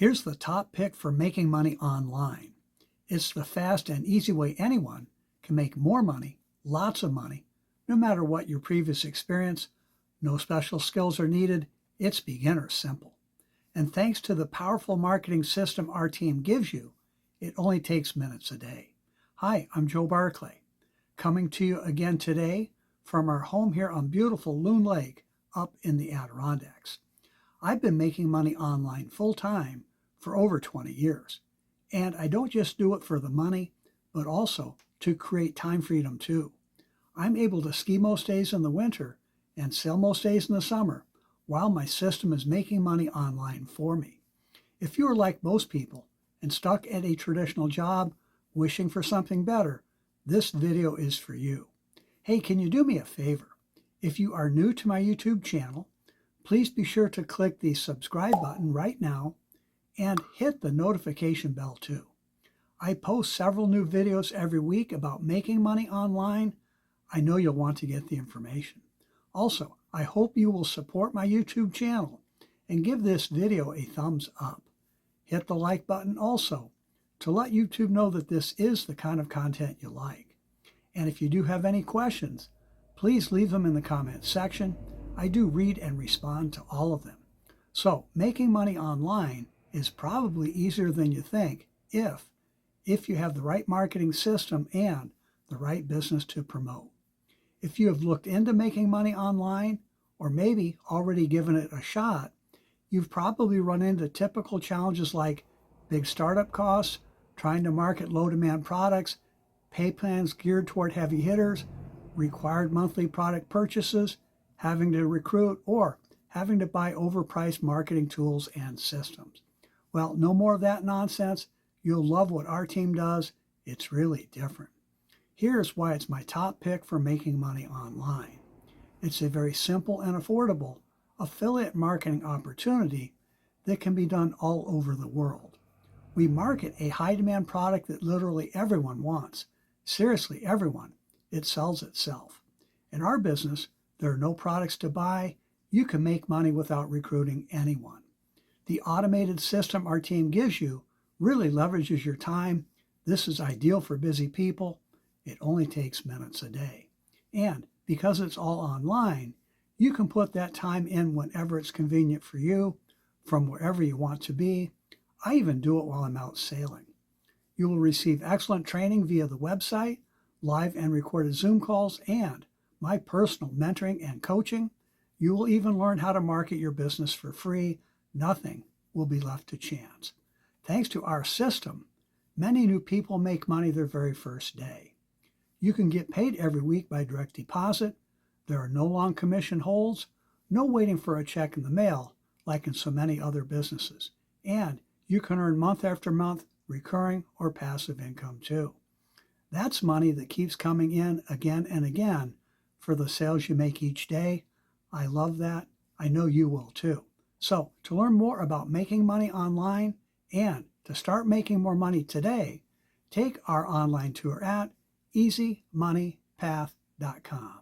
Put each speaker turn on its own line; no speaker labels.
Here's the top pick for making money online. It's the fast and easy way anyone can make more money, lots of money, no matter what your previous experience. No special skills are needed. It's beginner simple. And thanks to the powerful marketing system our team gives you, it only takes minutes a day. Hi, I'm Joe Barclay, coming to you again today from our home here on beautiful Loon Lake up in the Adirondacks. I've been making money online full-time for over 20 years. And I don't just do it for the money, but also to create time freedom too. I'm able to ski most days in the winter and sail most days in the summer while my system is making money online for me. If you are like most people and stuck at a traditional job wishing for something better, this video is for you. Hey, can you do me a favor? If you are new to my YouTube channel, please be sure to click the subscribe button right now and hit the notification bell too. I post several new videos every week about making money online. I know you'll want to get the information. Also, I hope you will support my YouTube channel and give this video a thumbs up. Hit the like button also to let YouTube know that this is the kind of content you like. And if you do have any questions, please leave them in the comments section. I do read and respond to all of them. So, making money online is probably easier than you think if you have the right marketing system and the right business to promote. If you have looked into making money online, or maybe already given it a shot, you've probably run into typical challenges like big startup costs, trying to market low-demand products, pay plans geared toward heavy hitters, required monthly product purchases, having to recruit, or having to buy overpriced marketing tools and systems. Well, no more of that nonsense. You'll love what our team does. It's really different. Here's why it's my top pick for making money online. It's a very simple and affordable affiliate marketing opportunity that can be done all over the world. We market a high-demand product that literally everyone wants. Seriously, everyone. It sells itself. In our business, there are no products to buy. You can make money without recruiting anyone. The automated system our team gives you really leverages your time. This is ideal for busy people. It only takes minutes a day. And because it's all online, you can put that time in whenever it's convenient for you, from wherever you want to be. I even do it while I'm out sailing. You will receive excellent training via the website, live and recorded Zoom calls, and my personal mentoring and coaching. You will even learn how to market your business for free. Nothing will be left to chance. Thanks to our system, many new people make money their very first day. You can get paid every week by direct deposit. There are no long commission holds, no waiting for a check in the mail like in so many other businesses. And you can earn month after month recurring or passive income too. That's money that keeps coming in again and again for the sales you make each day. I love that. I know you will too. So, to learn more about making money online and to start making more money today, take our online tour at easymoneypath.com.